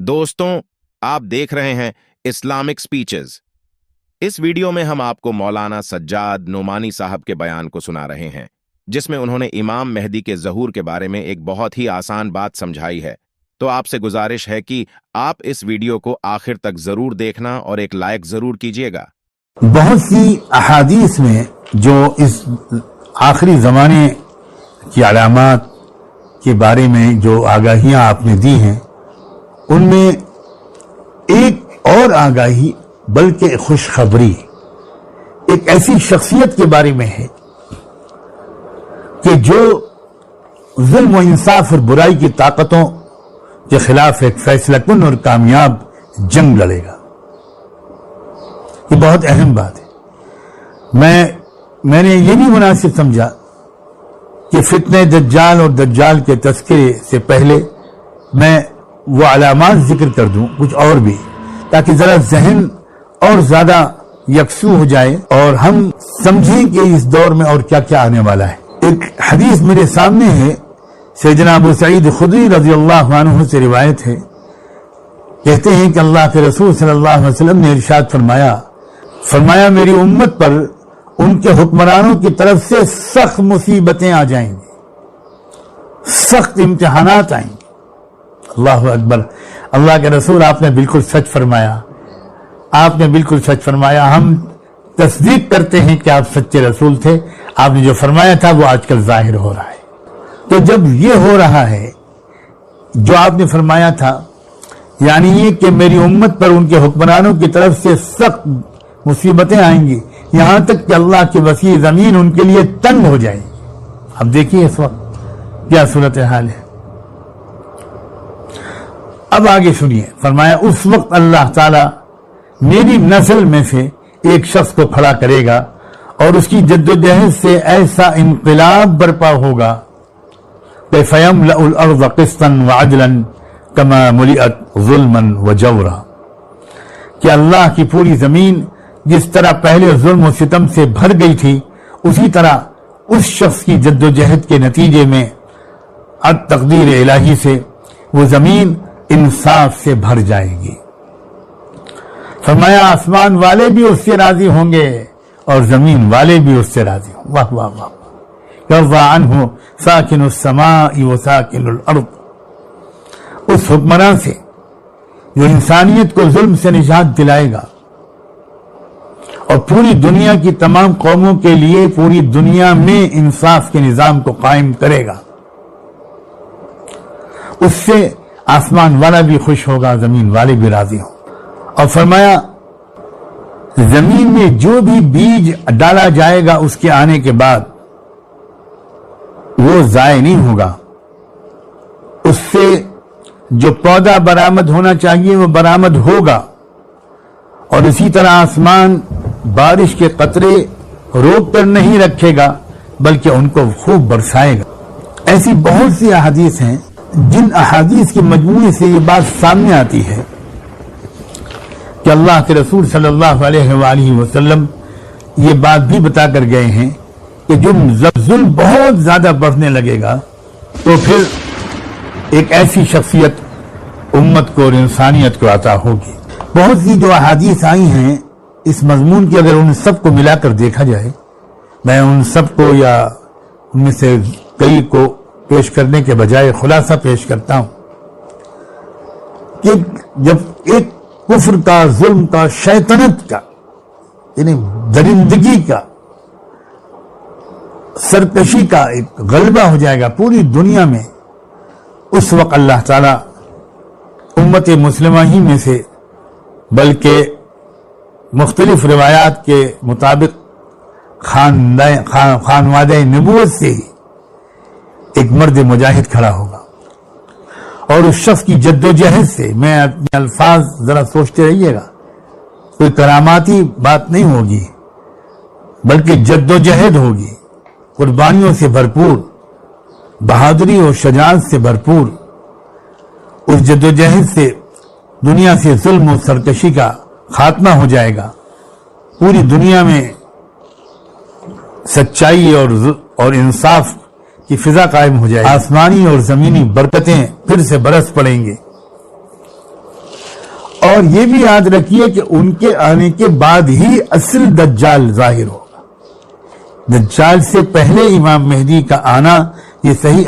دوستوں، آپ دیکھ رہے ہیں اسلامک سپیچز۔ اس ویڈیو میں ہم آپ کو مولانا سجاد نعمانی صاحب کے بیان کو سنا رہے ہیں، جس میں انہوں نے امام مہدی کے ظہور کے بارے میں ایک بہت ہی آسان بات سمجھائی ہے۔ تو آپ سے گزارش ہے کہ آپ اس ویڈیو کو آخر تک ضرور دیکھنا اور ایک لائک ضرور کیجیے گا۔ بہت سی احادیث میں جو اس آخری زمانے کی علامات کے بارے میں جو آگاہیاں آپ نے دی ہیں، ان میں ایک اور آگاہی بلکہ خوشخبری ایک ایسی شخصیت کے بارے میں ہے کہ جو ظلم و انصاف اور برائی کی طاقتوں کے خلاف ایک فیصلہ کن اور کامیاب جنگ لڑے گا۔ یہ بہت اہم بات ہے۔ میں نے یہ بھی مناسب سمجھا کہ فتنہ دجال اور دجال کے تذکرے سے پہلے میں وہ علامات ذکر کر دوں، کچھ اور بھی، تاکہ ذرا ذہن اور زیادہ یکسو ہو جائے اور ہم سمجھیں کہ اس دور میں اور کیا کیا آنے والا ہے۔ ایک حدیث میرے سامنے ہے، سیدنا ابو سعید خدری رضی اللہ عنہ سے روایت ہے۔ کہتے ہیں کہ اللہ کے رسول صلی اللہ علیہ وسلم نے ارشاد فرمایا میری امت پر ان کے حکمرانوں کی طرف سے سخت مصیبتیں آ جائیں گی، سخت امتحانات آئیں گے۔ اللہ اکبر! اللہ کے رسول، آپ نے بالکل سچ فرمایا، آپ نے بالکل سچ فرمایا۔ ہم تصدیق کرتے ہیں کہ آپ سچے رسول تھے۔ آپ نے جو فرمایا تھا وہ آج کل ظاہر ہو رہا ہے۔ تو جب یہ ہو رہا ہے جو آپ نے فرمایا تھا، یعنی یہ کہ میری امت پر ان کے حکمرانوں کی طرف سے سخت مصیبتیں آئیں گی، یہاں تک کہ اللہ کی وسیع زمین ان کے لیے تنگ ہو جائے گی۔ اب دیکھیے اس وقت کیا صورتحال ہے۔ اب آگے سنیے، فرمایا اس وقت اللہ تعالی میری نسل میں سے ایک شخص کو کھڑا کرے گا اور اس کی جدوجہد سے ایسا انقلاب برپا ہوگا کہ فَيَمْلَأُ الْأَرْضَ قِسْطًا وَعَدْلًا كَمَا مُلِئَتْ ظُلْمًا وَجَوْرًا، کہ اللہ کی پوری زمین جس طرح پہلے ظلم و ستم سے بھر گئی تھی، اسی طرح اس شخص کی جدوجہد کے نتیجے میں تقدیر الہی سے وہ زمین انصاف سے بھر جائے گی۔ فرمایا آسمان والے بھی اس سے راضی ہوں گے اور زمین والے بھی اس سے راضی ہوں۔ واہ واہ واہ! یرضى عنہ ساکن السماء وساکن الارض، اس حکمراں سے جو انسانیت کو ظلم سے نجات دلائے گا اور پوری دنیا کی تمام قوموں کے لیے پوری دنیا میں انصاف کے نظام کو قائم کرے گا، اس سے آسمان والا بھی خوش ہوگا، زمین والے بھی راضی ہوں۔ اور فرمایا زمین میں جو بھی بیج ڈالا جائے گا اس کے آنے کے بعد وہ ضائع نہیں ہوگا، اس سے جو پودا برآمد ہونا چاہیے وہ برآمد ہوگا، اور اسی طرح آسمان بارش کے قطرے روک کر نہیں رکھے گا بلکہ ان کو خوب برسائے گا۔ ایسی بہت سی احادیث ہیں جن احادیث کے مجموعے سے یہ بات سامنے آتی ہے کہ اللہ کے رسول صلی اللہ علیہ وآلہ وسلم یہ بات بھی بتا کر گئے ہیں کہ جب ظلم بہت زیادہ بڑھنے لگے گا تو پھر ایک ایسی شخصیت امت کو اور انسانیت کو عطا ہوگی۔ بہت سی جو احادیث آئی ہیں اس مضمون کی، اگر ان سب کو ملا کر دیکھا جائے، میں ان سب کو یا ان میں سے کئی کو پیش کرنے کے بجائے خلاصہ پیش کرتا ہوں کہ جب ایک کفر کا، ظلم کا، شیطنت کا، یعنی درندگی کا، سرکشی کا ایک غلبہ ہو جائے گا پوری دنیا میں، اس وقت اللہ تعالی امت مسلمہ ہی میں سے بلکہ مختلف روایات کے مطابق خانوادہ نبوت سے ہی ایک مرد مجاہد کھڑا ہوگا، اور اس شخص کی جدوجہد سے، میں اپنے الفاظ ذرا سوچتے رہیے گا، کوئی کراماتی بات نہیں ہوگی بلکہ جدوجہد ہوگی، قربانیوں سے بھرپور، بہادری اور شجاعت سے بھرپور۔ اس جدوجہد سے دنیا سے ظلم و سرکشی کا خاتمہ ہو جائے گا، پوری دنیا میں سچائی اور انصاف کی فضا قائم ہو جائے، آسمانی اور زمینی برکتیں پھر سے برس پڑیں گے۔ اور یہ بھی یاد رکھیے کہ ان کے آنے کے بعد ہی اصل دجال ظاہر ہوگا. دجال سے پہلے امام مہدی کا آنا یہ صحیح